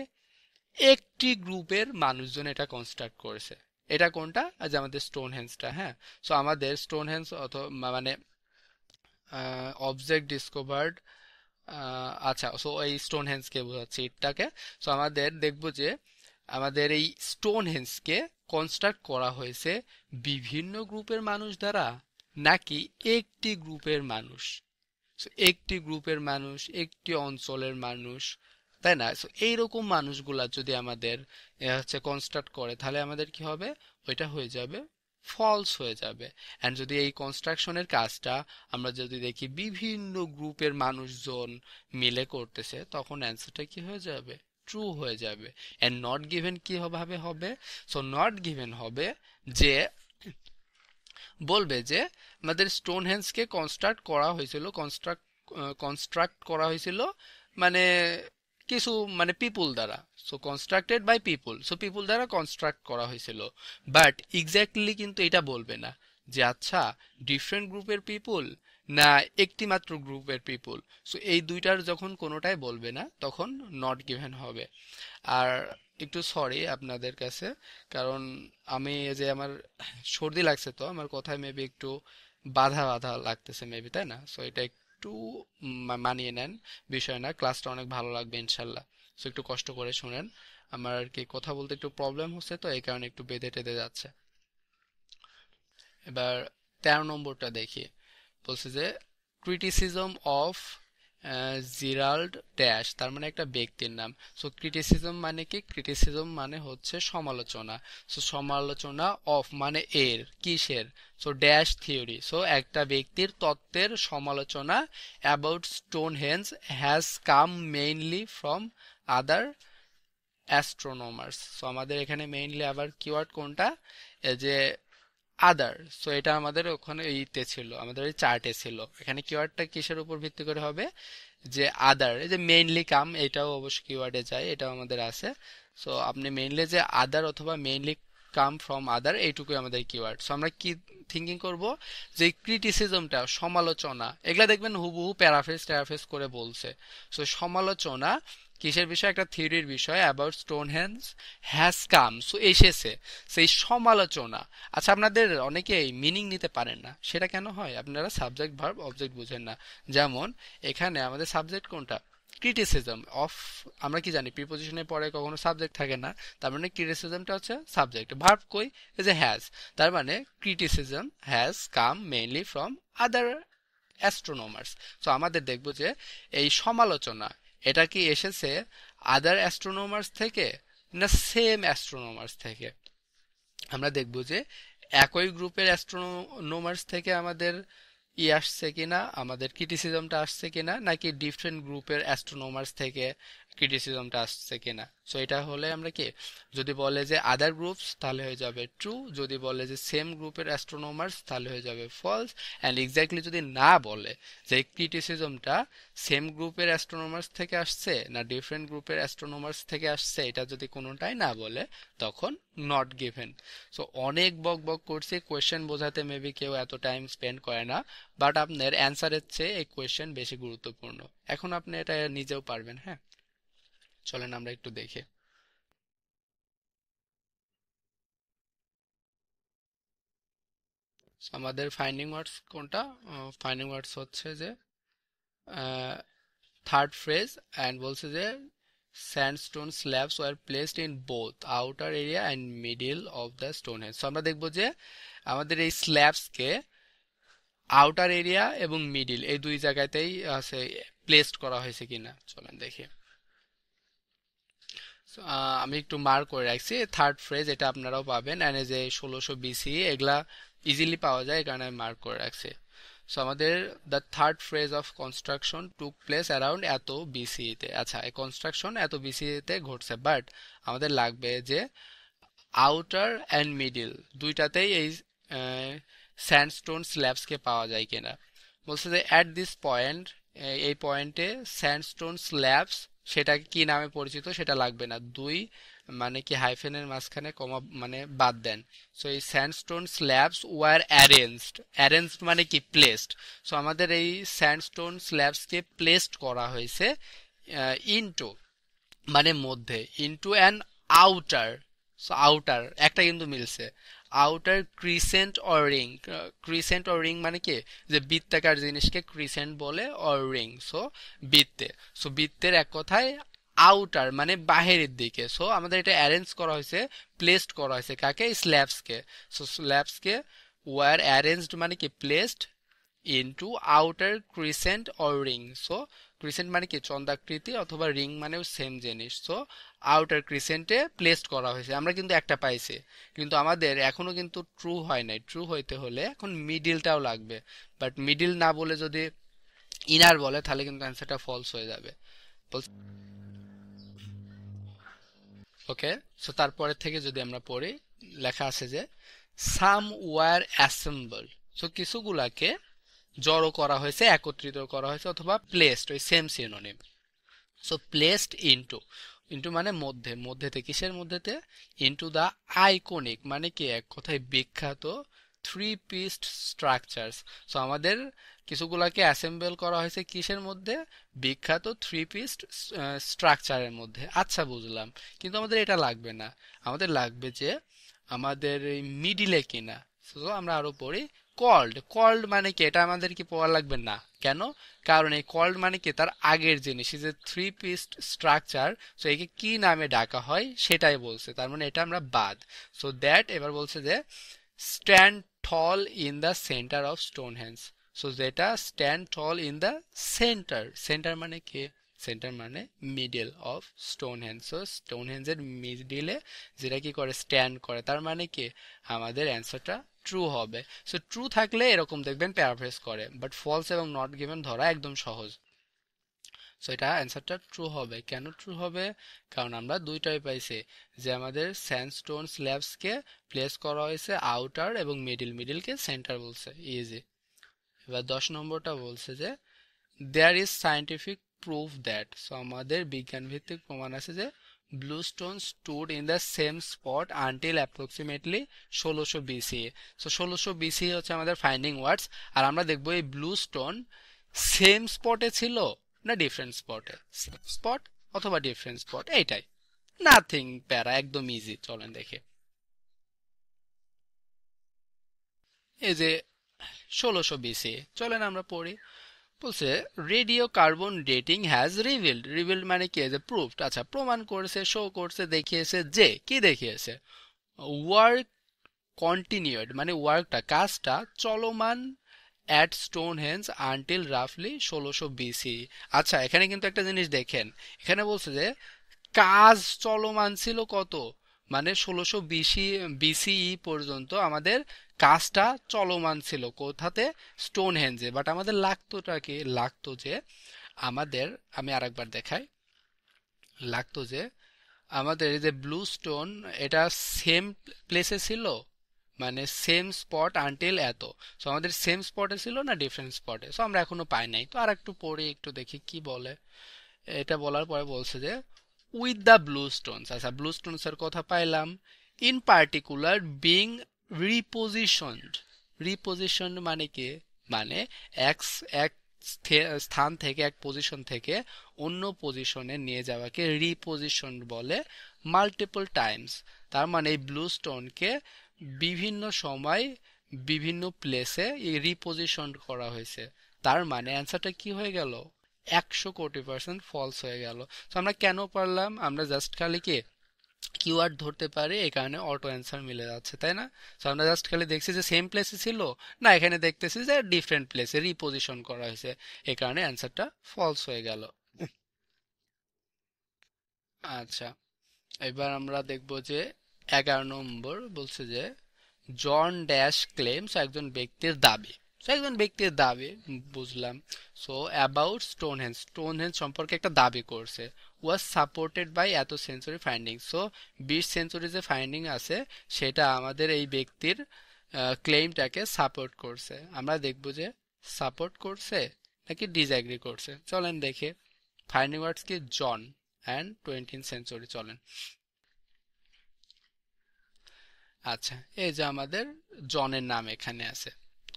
একটি গ্রুপের মানুষজন এটা কনস্ট্রাক্ট করেছে। এটা কোনটা? আজ আমাদের স্টোন হেঞ্জটা, হ্যাঁ। সো আমাদের স্টোন হেঞ্জ অথবা মানে অবজেক্ট ডিসকভার্ড, আচ্ছা, সো এই স্টোন হেঞ্জকে বোঝাচ্ছি এটাকে। সো আমাদের দেখব যে আমাদের এই স্টোন হেঞ্জকে কনস্ট্রাক্ট করা হয়েছে বিভিন্ন গ্রুপের মানুষ দ্বারা, নাকি একটি গ্রুপের মানুষ। So, একটি গ্রুপের মানুষ, একটি অঞ্চলের মানুষ, তাই না? So, এইরকম মানুষগুলা যদি আমাদের হচ্ছে কনস্ট্রাক্ট করে, তাহলে আমাদের কি হবে? ওইটা হয়ে যাবে ফলস হয়ে যাবে। এন্ড যদি এই কনস্ট্রাকশনের কাজটা আমরা যদি দেখি বিভিন্ন গ্রুপের মানুষজন মিলে করতেছে, তখন অ্যান্সারটা কি হয়ে যাবে? ট্রু হয়ে যাবে। এন্ড নট গিভেন কি ভাবে হবে? সো নট গিভেন হবে যে বলবে যে আমাদের স্টোন হেঞ্জকে কনস্ট্রাক্ট করা হয়েছিল, কনস্ট্রাক্ট করা হয়েছিল মানে কিছু মানে পিপুল দ্বারা। So constructed by people, so people দ্বারা কনস্ট্রাক্ট করা হয়েছিল। বাট এক্স্যাক্টলি কিন্তু এটা বলবে না যে আচ্ছা ডিফারেন্ট গ্রুপের পিপুল না একটি মাত্র গ্রুপের পিপুল। সো এই দুইটার যখন কোনোটাই বলবে না, তখন নট গিভেন হবে। আর একটু সরি আপনাদের কাছে, কারণ আমি এই যে আমার সর্দি লাগছে, তো আমার কথায় মেবি একটু বাধা বাধা লাগতেছে মেবি, তাই না? সো এটা একটু মানিয়ে নেন, বিষয় না, ক্লাসটা অনেক ভালো লাগবে ইনশাল্লাহ। সো একটু কষ্ট করে শুনেন, আমার আর কি কথা বলতে একটু প্রবলেম হচ্ছে, তো এই কারণে একটু বেঁধে টেঁধে যাচ্ছে। এবার 13 নম্বরটা দেখি। বলছে যে ক্রিটিসিজম অফ জিরাল্ড ড্যাশ, তার মানে একটা ব্যক্তির নাম। সো ক্রিটিসিজম মানে কি? ক্রিটিসিজম মানে হচ্ছে সমালোচনা। সো সমালোচনা অফ মানে এর, কিসের? সো ড্যাশ থিওরি, সো একটা ব্যক্তির তত্ত্বের সমালোচনা about Stonehenge has come mainly from other astronomers. So আমাদের এখানে মেইনলি আবার কিওয়ার্ড কোনটা? এই যে আদার। সো এটা আমাদের ওখানে এইতে ছিল, আমাদের ওই চার্টে ছিল। এখানে কিওয়ার্ডটা কিসের উপর ভিত্তি করে হবে? যে আদার, এই যে মেইনলি কাম, এটাও অবশ্য কিওয়ার্ডে যায়, এটাও আমাদের আছে। সো আপনি মেইনলি যে আদার অথবা মেইনলি কাম ফ্রম আদার, এইটুকুই আমাদের কিওয়ার্ড। সো আমরা কি থিঙ্কিং করব যে ক্রিটিসিজমটা, সমালোচনা, এগুলা দেখবেন হুবহু প্যারাফ্রেজ ট্যারাফ্রেজ করে বলছে। সো সমালোচনা কিসের বিষয়? একটা থিওরির বিষয়, about Stonehenge has come, so এসেছে সেই সমালোচনা। আচ্ছা, আপনাদের অনেকেই মিনিং নিতে পারেন না, সেটা কেন হয়? আপনারা সাবজেক্ট ভার্ব অবজেক্ট বুঝেন না। যেমন এখানে আমাদের সাবজেক্ট কোনটা? Criticism of. আমরা কি জানি প্রিপোজিশনের পরে কখনো সাবজেক্ট থাকে না, তার মানে ক্রিটিসিজমটা হচ্ছে সাবজেক্ট। ভার্ব কই? এই যে হ্যাজ, তার মানে criticism has come mainly from other astronomers. তো আমাদের দেখবো যে এই সমালোচনা, এটা কি এসেছে আদার অ্যাস্ট্রোনমার্স থেকে না সেম অ্যাস্ট্রোনমার্স থেকে? আমরা দেখব যে একই গ্রুপের অ্যাস্ট্রোনমার্স থেকে আমাদের আসছে কিনা, আমাদের ক্রিটিসিজমটা আসছে কিনা, নাকি ডিফারেন্ট গ্রুপের অ্যাস্ট্রোনমার্স থেকে ক্রিটিসিজমটা আসছে কিনা। সো এটা হলে আমরা কি, যদি বলে যে আদার গ্রুপস তাহলে হয়ে যাবে ট্রু, যদি বলে যে সেম গ্রুপের অ্যাস্ট্রোনমার্স তাহলে হয়ে যাবে ফলস। অ্যান্ড এক্স্যাক্টলি যদি না বলে যে ক্রিটিসিজমটা সেম গ্রুপের অ্যাস্ট্রোনমার্স থেকে আসছে না ডিফারেন্ট গ্রুপের অ্যাস্ট্রোনমার্স থেকে আসছে, এটা যদি কোনোটাই না বলে, তখন নট গিভেন। সো অনেক বক বক করছি, কোয়েশ্চেন বোঝাতে মেবি কেউ এত টাইম স্পেন্ড করে না, বাট আপনার অ্যান্সারের চেয়ে এই কোয়েশ্চেন বেশি গুরুত্বপূর্ণ। এখন আপনি এটা নিজেও পারবেন, হ্যাঁ। চলেন আমরা একটু দেখি। So, আমাদের ফাইন্ডিং ওয়ার্ডস কোনটা? ফাইন্ডিং ওয়ার্ডস হচ্ছে যে থার্ড ফ্রেজ, অ্যান্ড বলছে যে sandstone slabs were placed in both outer area and middle of the Stonehenge. So আমরা দেখবো যে আমাদের এই স্ল্যাবসকে আউটার এরিয়া এবং মিডিল এই দুই জায়গাতেই আছে প্লেসড করা হয়েছে কিনা, চলেন দেখি। আমি একটু মার্ক করে রাখছি থার্ড ফ্রেজ, এটা আপনারাও পাবেন, এন্ড এই যে 1600 BC এগুলা ইজিলি পাওয়া যায়, এই কারণে আমি মার্ক করে রাখছি। সো আমাদের the third phrase of construction took place around এত বিসিই তে। আচ্ছা, এই কনস্ট্রাকশন এত বিসিই তে ঘটছে, বাট আমাদের লাগবে যে আউটার অ্যান্ড মিডিল দুইটাতেই এই স্যান্ডস্টোন স্ল্যাবসকে পাওয়া যায় কিনা। বলছে যে অ্যাট দিস পয়েন্ট, এই পয়েন্টে স্যান্ডস্টোন স্ল্যাবস, সেটা কি নামে পরিচিত সেটা লাগবে না, দুই মানে কি হাইফেনের মাঝখানে কমা মানে বাদ দেন। সো এই sandstone slabs were arranged, arranged মানে কি প্লেসড। সো আমাদের এই স্যান্ডস্টোন স্ল্যাবসকে প্লেসড করা হয়েছে ইনটু মানে মধ্যে, into an outer. So outer একটা কিন্তু মিলছে, outer crescent or ring. Crescent or ring মানে কি, যে বৃত্তাকার জিনিসকে ক্রিসেন্ট বলে, অর রিং সো বৃত্তে। সো বৃত্তের এক কথায় আউটার মানে বাহিরের দিকে। সো আমাদের এটা অ্যারেঞ্জ করা হয়েছে, প্লেসড করা হয়েছে কাকে, স্ল্যাবসকে। সো স্ল্যাবসকে ওয়ার অ্যারেঞ্জড মানে কি placed into outer crescent or ring. So crescent মানে কি চন্দ্রাকৃতি, অথবা রিং মানেও সেম জিনিস। সো আউটার ক্রিসেন্টে প্লেসড করা হয়েছে, আমরা কিন্তু একটা পাইছি, কিন্তু আমাদের এখনো কিন্তু ট্রু হয় নাই। ট্রু হইতে হলে এখন মিডিলটাও লাগবে, বাট মিডিল না বলে যদি ইনার বলে তাহলে কিন্তু অ্যান্সারটা ফলস হয়ে যাবে। ওকে, সো তারপরে থেকে যদি আমরা পড়ি, লেখা আছে যে সাম ওয়ার অ্যাসেম্বল। সো কিছুগুলাকে জড়ো করা হয়েছে, একত্রিত করা হয়েছে, অথবা প্লেসড, ওই same synonym. So placed into, into মানে মধ্যে, মধ্যেতে কিসের মধ্যেতে, ইনটু দ্য আইকনিক মানে কি এক কথায় বিখ্যাত থ্রি পিসড স্ট্রাকচারস। সো আমাদের কিছুগুলাকে অ্যাসেম্বল করা হয়েছে কিসের মধ্যে, বিখ্যাত থ্রি পিসড স্ট্রাকচারের মধ্যে। আচ্ছা বুঝলাম, কিন্তু আমাদের এটা লাগবে না, আমাদের লাগবে যে আমাদের এই মিডিলে কিনা। সো আমরা আরো পড়ি, কল্ড। কল্ড মানে কি, এটা আমাদের কি পড়া লাগবে না, কেন, কারণ এই কল্ড মানে কি তার আগের জিনিস, is A three pissed structure. So একে কি নামে ডাকা হয় সেটাই বলছে, তার মানে এটা আমরা বাদ। সো দ্যাট এবার বলছে যে stand tall in the centre of Stonehenge. So যেটা stand tall in the centre, centre মানে কি, সেন্টার মানে মিডল অফ স্টোনহেঞ্জ। সো স্টোনহেঞ্জের মিডিলে যেটা কি করে, স্ট্যান্ড করে, তার মানে কি আমাদের অ্যান্সারটা ট্রু হবে। সো ট্রু থাকলে এরকম দেখবেন প্যারাফ্রেজ করে, বাট ফলস এবং নট গিভেন ধরা একদম সহজ। সো এটা অ্যান্সারটা ট্রু হবে। কেন ট্রু হবে, কারণ আমরা দুইটাই পাইছি, যে আমাদের স্যান্ডস্টোন স্ল্যাবসকে প্লেস করা হয়েছে আউটার এবং মিডিল, মিডিলকে সেন্টার বলছে, ইজি। এবার 10 নম্বরটা বলছে যে there is scientific proof that. So আমাদের বিজ্ঞান ভিত্তিক প্রমাণ আছে যে blue stone stood in the same spot until approximately 1600 BCE। So 1600 BCE হচ্ছে আমাদের ফাইন্ডিং ওয়ার্ডস। আর আমরা দেখবো এই ব্লু স্টোন সেম স্পটে ছিল না ডিফারেন্ট স্পটে, স্পট অথবা ডিফারেন্ট স্পট, এইটাই, নাথিং প্যারা, একদম ইজি। চলেন দেখে, এই যে 1600 BCE, চলেন আমরা পড়ি। বলছে radio carbon dating has revealed. Revealed মানে কি, যে প্রুফড, আচ্ছা প্রমাণ করেছে, শো করছে, দেখিয়েছে, যে কি দেখিয়েছে, ওয়ার্ক কন্টিনিউড মানে ওয়ার্কটা, কাজটা চলমান অ্যাট স্টোনহেঞ্জ আনটিল রাফলি 1600 BCE। আচ্ছা এখানে কিন্তু একটা জিনিস দেখেন, এখানে বলছে যে কাজ চলমান ছিল কত, মানে 1600 BCE পর্যন্ত আমাদের কাজটা চলমান ছিল কোথাতে, স্টোনহেঞ্জে। বাট আমাদের লাগতোটা কি, লাগতো যে আমাদের, আমি আরেকবার দেখাই, লাগতো যে আমাদের এই যে ব্লু স্টোন, এটা সেম প্লেসে ছিল, মানে সেম স্পট আনটিল এত। সো আমাদের সেম স্পটে ছিল না ডিফারেন্ট স্পটে। সো আমরা এখনো পাই নাই, তো আর একটু পড়ি, একটু দেখি কি বলে। এটা বলার পরে বলছে যে উইথ দ্য ব্লু স্টোনস। আচ্ছা ব্লু স্টোনস এর কথা পাইলাম, ইন পার্টিকুলার বিং রিপোজিশনড। রিপোজিশন মানে কি, মানে এক এক স্থান থেকে, এক পজিশন থেকে অন্য পজিশনে নিয়ে যাওয়াকে রিপোজিশন বলে, মাল্টিপল টাইমস। তার মানে এই ব্লু স্টোনকে বিভিন্ন সময় বিভিন্ন প্লেসে রিপোজিশন করা হয়েছে। তার মানে অ্যান্সারটা কি হয়ে গেল, 100 কোটি% ফলস হয়ে গেল। তো আমরা কেন পারলাম, আমরা জাস্ট খালি কি কিওয়ার্ড ধরতে পারি, এই কারণে অটো অ্যান্সার মিলে যাচ্ছে, তাই না। তো আমরা জাস্ট খালি দেখছি যে সেম প্লেসে ছিল, না এখানে দেখতেছি যে ডিফারেন্ট প্লেসে রিপোজিশন করা হয়েছে, এই কারণে অ্যান্সারটা ফলস হয়ে গেল। আচ্ছা এবার আমরা দেখব যে 11 নম্বর বলছে যে জন ড্যাশ ক্লেমস, একজন ব্যক্তির দাবি। So, একজন ব্যক্তির দাবি বুঝলাম। সো অ্যাবাউট স্টোনহেঞ্জ, স্টোনহেঞ্জ সম্পর্কে একটা দাবি করছে, ওয়াজ সাপোর্টেড বাই এত সেঞ্চুরি ফাইন্ডিং। সো 20 সেঞ্চুরি যে ফাইন্ডিং আছে সেটা আমাদের এই ব্যক্তির ক্লেমটাকে সাপোর্ট করছে। আমরা দেখব যে সাপোর্ট করছে নাকি ডিসএগ্রি করছে। চলেন দেখে, ফাইন্ডিং ওয়ার্ডস কি, জন অ্যান্ড 20th সেঞ্চুরি। চলেন আচ্ছা, এই যে আমাদের জনের নাম এখানে আছে,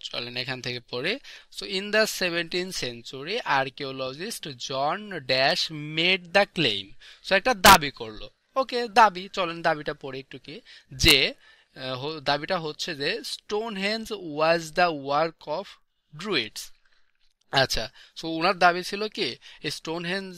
চলেন এখান থেকে পড়ি। So in the 17th century archaeologist John dash made the claim. So একটা দাবি করলো। ওকে, দাবি, চলেন দাবিটা পড়ি একটু কি, যে দাবিটা হচ্ছে যে Stonehenge was the work of Druids. আচ্ছা, সো ওনার দাবি ছিল কি, স্টোনহেঞ্জ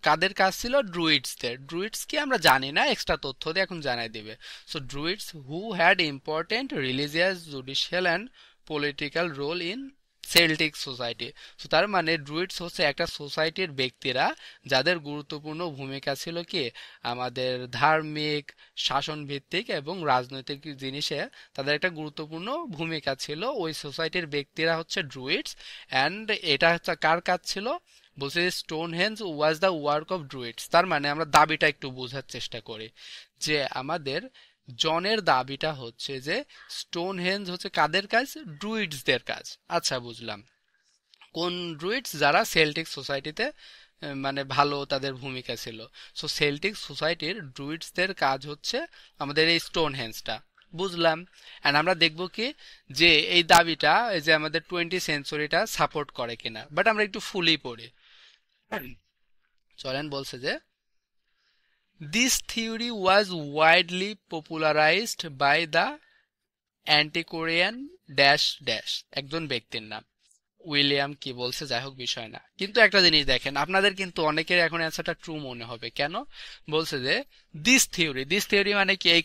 কাদের কাজ ছিল? ড্রুইডসদের। ড্রুইডস কি আমরা জানি না, এক্সট্রা তথ্য দিয়ে এখন জানাই দিবে। So Druids who had important religious, judicial and political role in Celtic society. So তার মানে ড্রুইডস হচ্ছে একটা সোসাইটির ব্যক্তিরা যাদের গুরুত্বপূর্ণ ভূমিকা ছিল কি আমাদের ধার্মিক, শাসন ভিত্তিক এবং রাজনৈতিক জিনিসে তাদের একটা গুরুত্বপূর্ণ ভূমিকা ছিল। ওই সোসাইটির ব্যক্তিরা হচ্ছে ড্রুইডস। অ্যান্ড এটা হচ্ছে কার কাজ ছিল? বলছে Stonehenge was the work of Druids. তার মানে আমরা দাবিটা একটু বোঝার চেষ্টা করি, যে আমাদের জনের দাবিটা হচ্ছে যে স্টোনহেঞ্জ হচ্ছে কাদের কাজ? ড্রুইডসদের কাজ। আচ্ছা, বুঝলাম। কোন ড্রুইডস? যারা সেল্টিক সোসাইটিতে মানে ভালো তাদের ভূমিকা ছিল। সো সেল্টিক সোসাইটির ড্রুইডসদের কাজ হচ্ছে আমাদের এই স্টোনহেঞ্জটা, বুঝলাম। এন্ড আমরা দেখব কি যে এই দাবিটা এই যে আমাদের 20th সেঞ্চুরিটা সাপোর্ট করে কিনা, বাট আমরা একটু ফুলি পড়ি। চলেন, বলছে যে this theory was widely popularised by the antiquarian dash dash, একজন ব্যক্তির নাম। উইলিয়াম কি বলছে, যাই হোক, বিষয় না। কিন্তু একটা জিনিস দেখেন, আপনাদের কিন্তু অনেকের এখন অ্যান্সারটা ট্রু মনে হবে। কেন? বলছে যে দিস থিওরি মানে কি? এই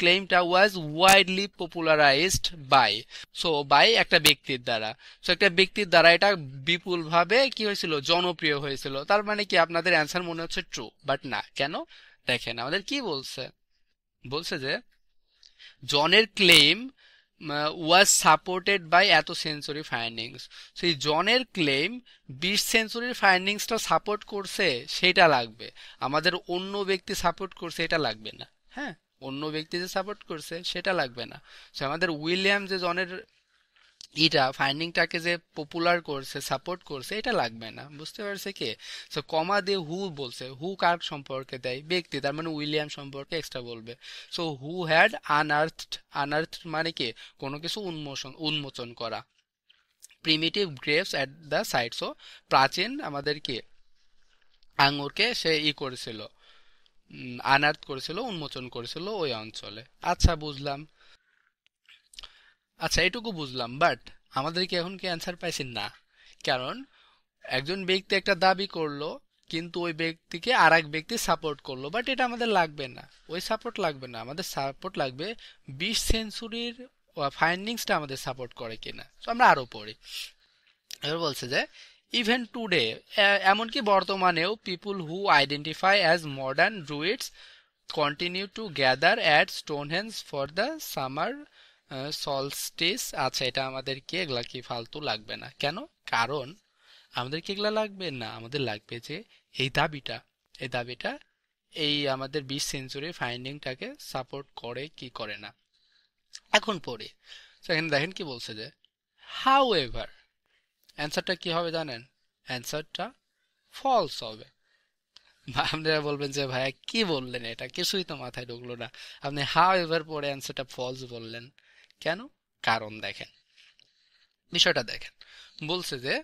ক্লেইমটা ওয়াজ widely popularised by, so by একটা ব্যক্তির দ্বারা। সো একটা ব্যক্তির দ্বারা এটা বিপুল ভাবে কি হয়েছিল? জনপ্রিয় হয়েছিল। তার মানে কি আপনাদের অ্যান্সার মনে হচ্ছে ট্রু, বাট না। কেন? দেখেন আমাদের কি বলছে। বলছে যে জনের ক্লেইম ওয়াজ সাপোর্টেড বাই এত সেঞ্চুরি ফাইন্ডিংস। সেই জনের ক্লেম 20 সেঞ্চুরির ফাইন্ডিংসটা সাপোর্ট করছে, সেটা লাগবে। আমাদের অন্য ব্যক্তি সাপোর্ট করছে এটা লাগবে না। হ্যাঁ, অন্য ব্যক্তি যে সাপোর্ট করছে সেটা লাগবে না। সো আমাদের উইলিয়াম যে জনের এটা ফাইন্ডিংটাকে যে পপুলার করছে, সাপোর্ট করছে, এটা লাগবে না। বুঝতে পারছে কি? সো কমা দিয়ে হু বলছে, হু কার সম্পর্কে দেয়? ব্যক্তি, তার মানে উইলিয়াম সম্পর্কে এক্সট্রা বলবে। সো হু হ্যাড আনআর্থড, আনআর্থড মানে কি? কোনো কিছু উন্মোচন করা। Primitive graves at the site, so প্রাচীন আমাদের কি আঙুরকে সে করেছিল, আনআর্থ করেছিল, উন্মোচন করেছিল ওই অঞ্চলে। আচ্ছা, বুঝলাম। আচ্ছা, এটুকু বুঝলাম, বাট আমাদের কি এখন কি অ্যান্সার পাইছি? না। কারণ একজন ব্যক্তি একটা দাবি করলো, কিন্তু ওই ব্যক্তিকে আর এক ব্যক্তি সাপোর্ট করলো, বাট এটা আমাদের লাগবে না। ওই সাপোর্ট লাগবে না, আমাদের সাপোর্ট লাগবে 20 সেঞ্চুরির ফাইন্ডিংসটা আমাদের সাপোর্ট করে কিনা। তো আমরা আরো পড়ি। এবার বলছে যে ইভেন টুডে, এমনকি বর্তমানেও, people who identify as modern Druids continue to gather at Stonehenge for the summer solstice. আচ্ছা, এটা আমাদের কি এগুলা কি ফালতু লাগবে না। কেন? কারণ আমাদের কি এগুলা লাগবে না, আমাদের লাগবে যে এই দাবিটা এই আমাদের 20 সেঞ্চুরি ফাইন্ডিংটাকে সাপোর্ট করে কি করে না। এখন পড়ি। সেখানে দেখেন কি বলছে যে হাউ এভার, অ্যান্সারটা কি হবে জানেন? অ্যান্সারটা ফলস হবে। আপনারা বলবেন যে ভাইয়া কি বললেন, এটা কিছুই তো মাথায় ঢুকলো না। আপনি হাউ এভার পরে অ্যান্সারটা ফলস বললেন কেন? কারণ দেখেন, বিষয়টা দেখেন। বলছে যে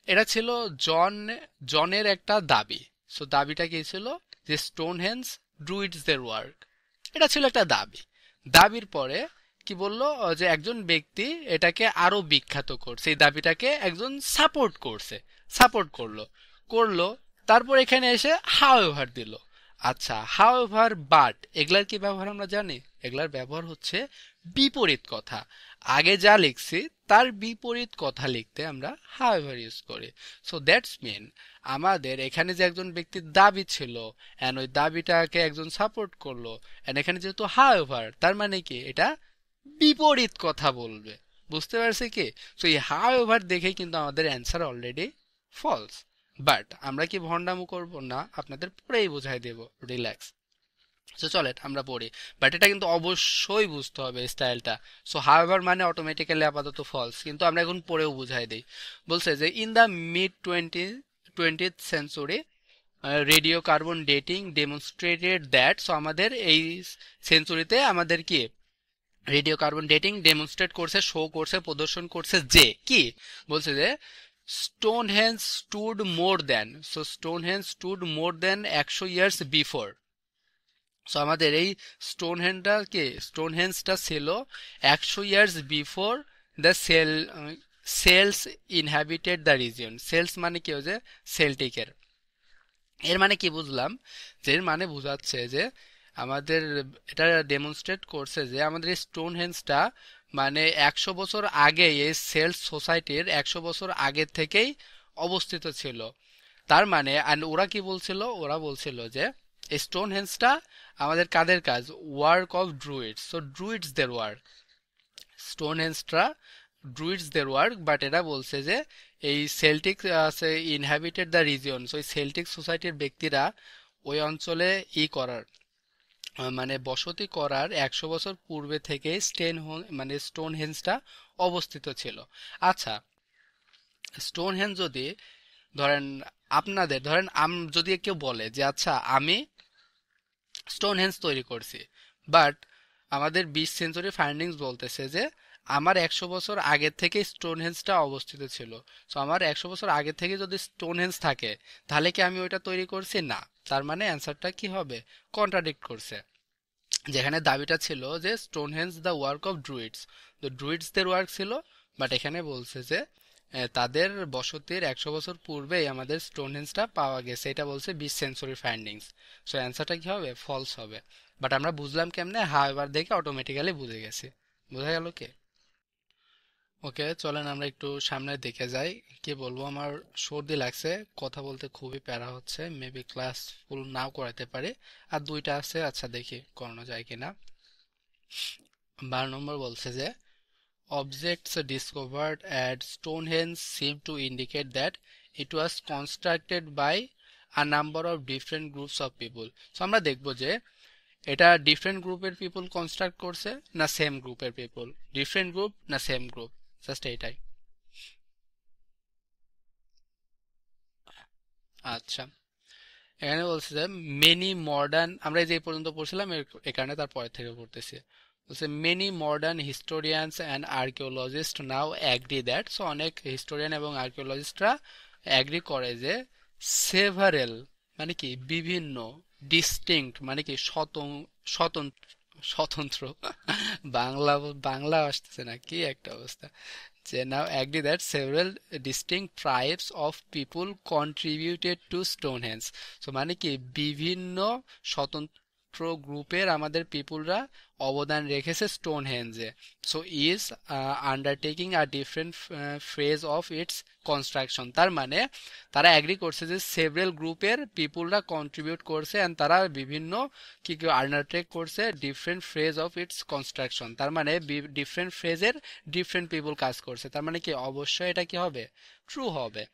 এটা ছিল জন জনের একটা দাবি। সো দাবিটা কি ছিল? যে স্টোনহেঞ্জ ড্রুইডসদের ওয়ার্ক। এটা ছিল একটা দাবি। দাবির পরে কি বললো? যে একজন ব্যক্তি এটাকে আরো বিখ্যাত করছে, এই দাবিটাকে একজন সাপোর্ট করলো করলো তারপর এখানে এসে হাউ এভার দিল। আচ্ছা, হাউ এভার, বাট, এগুলার কি ব্যবহার আমরা জানি? এগুলার ব্যবহার হচ্ছে বিপরীত কথা। আগে যা লিখছি তার বিপরীত কথা লিখতে আমরা হাউ এভার ইউজ করি। সো দ্যাটস মিন আমাদের এখানে যে একজন ব্যক্তির দাবি ছিল, এন্ড ওই দাবিটাকে একজন সাপোর্ট করলো, এন্ড এখানে যেহেতু হাউ এভার, তার মানে কি এটা বিপরীত কথা বলবে। বুঝতে পারছি কি? সো এই হাউ এভার দেখে কিন্তু আমাদের অ্যান্সার অলরেডি ফলস। বাট আমরা কি ভন্ডামো করব না, আপনাদের পরেই বুঝাই দেব, রিল্যাক্স। সো চলেন আমরা পড়ি। বাট এটা কিন্তু অবশ্যই বুঝতে হবে স্টাইলটা। সো হাউএভার মানে অটোমেটিক্যালি আপাতত ফলস, কিন্তু আমরা এখন পড়েও বুঝাই দিই। বলছে যে in the mid twentieth century radio carbon dating demonstrated that, so আমাদের এই সেঞ্চুরিতে আমাদের কি রেডিও কার্বন ডেটিং ডেমনস্ট্রেট করছে, শো করছে, প্রদর্শন করছে যে কি বলছে যে Stonehenge stood more than, so Stonehenge stood more than 100 years before. So আমাদের এই স্টোনহেঞ্জটা ছিল 100 years before the Celts inhabited the region. Sales মানে কি হচ্ছে সেল্টিকের। এর মানে কি বুঝলাম, যে এর মানে বোঝাচ্ছে যে আমাদের এটা ডেমনস্ট্রেট করছে যে আমাদের এই স্টোনহেঞ্জটা মানে 100 বছর আগে এই সেলস সোসাইটির 100 বছর আগে থেকেই অবস্থিত ছিল। তার মানে and ওরা কি বলছিল, ওরা বলছিল যে এই স্টোনহেঞ্জটা আমাদের কাদের কাজ, work of Druids, so Druids দের ওয়ার্ক, স্টোনহেঞ্জটা ড্রুইডস দের ওয়ার্ক। বাট এরা বলছে যে এই Celtic inhabited the region, so এই সেল্টিক সোসাইটির ব্যক্তিরা ওই অঞ্চলে করার মানে বসতি করার 100 বছর পূর্বে থেকে মানে স্টোনহেঞ্জটা অবস্থিত ছিল। আচ্ছা, স্টোনহেঞ্জ যদি ধরেন আপনাদের ধরেন যদি কেউ বলে যে আচ্ছা আমি স্টোনহেঞ্জ তৈরি করছি, বাট আমাদের 20 সেঞ্চুরি ফাইন্ডিংস বলতেছে যে আমার 100 বছর আগে থেকে স্টোনহেঞ্জটা অবস্থিত ছিল। সো আমার 100 বছর আগে থেকে যদি স্টোনহেঞ্জ থাকে তাহলে কি আমি ওইটা তৈরি করছি? না। তার মানে অ্যান্সারটা কি হবে? কন্ট্রাডিক্ট করছে। যেখানে দাবিটা ছিল যে স্টোনহেঞ্জ দ্য ওয়ার্ক অফ ড্রুইডস, তো ড্রুইডসদের ওয়ার্ক ছিল, বাট এখানে বলছে যে তাদের বসতির 100 বছর পূর্বেই আমাদের স্টোনহেঞ্জটা পাওয়া গেছে, এটা বলছে 20 সেঞ্চুরি ফাইন্ডিংস। সো অ্যান্সারটা কি হবে? ফলস হবে। বাট আমরা বুঝলাম কেমনে? এবার দেখে অটোমেটিক্যালি বুঝে গেছি। বোঝা গেল কি? ওকে, চলেন আমরা একটু সামনে দেখে যাই। কি বলবো, আমার সর্দি লাগছে, কথা বলতে খুবই প্যারা হচ্ছে, মেবি ক্লাস ফুল নাও করাতে পারি। আর দুইটা আছে, আচ্ছা দেখি করানো যায় কিনা। 12 নম্বর বলছে যে objects discovered at Stonehenge seem to indicate that it was constructed by a number of different groups of people. So আমরা দেখব যে এটা ডিফারেন্ট গ্রুপের পিপল কনস্ট্রাক্ট করছে না সেম গ্রুপের পিপল, ডিফারেন্ট গ্রুপ না সেম গ্রুপ, জাস্ট এইটাই। আচ্ছা, এখানে বলছে যে মেনি মডার্ন, আমরা এই যে এই পর্যন্ত পড়ছিলাম এর কারণে তার পরের থেকে পড়তেছি। বলছে many modern historians and archaeologist now agree that, so অনেক হিস্টোরিয়ান এবং আর্কিওলজিস্টরা অ্যাগ্রি করে যে সেভারেল মানে কি বিভিন্ন, ডিস্টিংক্ট মানে কি স্বতন্ত্র স্বতন্ত্র বাংলা বাংলা আসতেছে না, কি একটা অবস্থা, যে now agree that several distinct tribes of people contributed to Stonehenge. So মানে কি বিভিন্ন স্বতন্ত্র গ্রুপের আমাদের পিপুলরা অবদান রেখেছে স্টোনহেঞ্জে। So is undertaking a different phase of its construction, তার মানে তারা অ্যাগ্রি করছে যে সেভারেল গ্রুপের পিপুলরা কন্ট্রিবিউট করছে অ্যান্ড তারা বিভিন্ন কি কি আন্ডারটেক করছে different phase of its construction, তার মানে ডিফারেন্ট ফেজের ডিফারেন্ট পিপল কাজ করছে। তার মানে কি অবশ্যই এটা কি হবে? ট্রু হবে।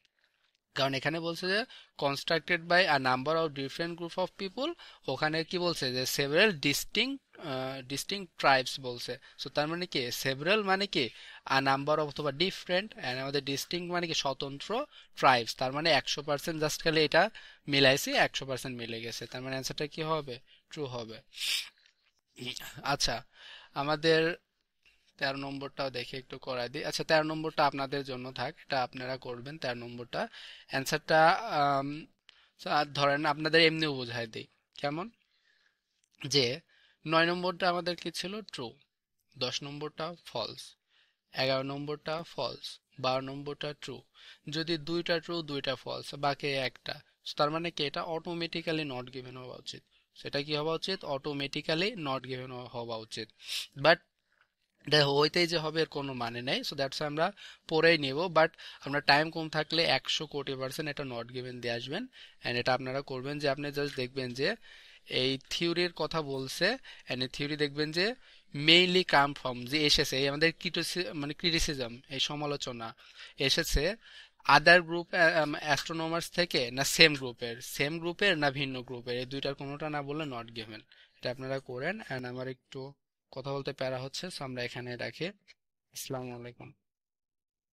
কারণ এখানে বলছে যে constructed by a number of different group of people, ওখানে কি বলছে যে সেভারেল ডিস্টিংক্ট ট্রাইবস বলছে। সো তার মানে কি সেভারেল মানে কি আ নাম্বার অফ অথবা ডিফারেন্ট, এন্ড আমাদের ডিস্টিংক্ট মানে কি স্বতন্ত্র, ট্রাইবস তার মানে 100% জাস্ট খালি এটা মিলাইছি, 100% মিলে গেছে, তার মানে অ্যান্সারটা কি হবে? ট্রু হবে। আচ্ছা, আমাদের 13 নম্বরটাও দেখে একটু করাই দিই। আচ্ছা, 13 নম্বরটা আপনাদের জন্য থাক, এটা আপনারা করবেন। 13 নম্বরটা অ্যান্সারটা ধরেন আপনাদের এমনিও বোঝাই দিই। কেমন? যে 9 নম্বরটা আমাদের কি ছিল? ট্রু। 10 নম্বরটা ফলস, 11 নম্বরটা ফলস, 12 নম্বরটা ট্রু। যদি দুইটা ট্রু দুইটা ফলস, বাকি একটা, তার মানে কি এটা অটোমেটিক্যালি নট গিভেন হওয়া উচিত। সেটা কি হওয়া উচিত? অটোমেটিক্যালি নট গিভেন হওয়া উচিত। বাট এটা হইতেই যে হবে এর কোনো মানে নেই, সো দ্যাটস আমরা পরেই নেব। বাট আমরা টাইম কম থাকলে 100 কোটি% এটা নট গিভেন দিয়ে আসবেন। অ্যান্ড এটা আপনারা করবেন যে আপনি জাস্ট দেখবেন যে এই থিওরির কথা বলছে, অ্যান্ড এই থিওরি দেখবেন যে মেইনলি কাম ফ্রম যে এসেছে এই আমাদের মানে ক্রিটিসিজম, এই সমালোচনা এসেছে আদার গ্রুপ অ্যাস্ট্রোনমার্স থেকে না সেম গ্রুপের না ভিন্ন গ্রুপের, এই দুইটার কোনোটা না বললে নট গিভেন। এটা আপনারা করেন। অ্যান্ড আমার একটু কথা বলতে প্যারা হচ্ছে, সো আমরা এখানে রাখি। আসসালামু আলাইকুম।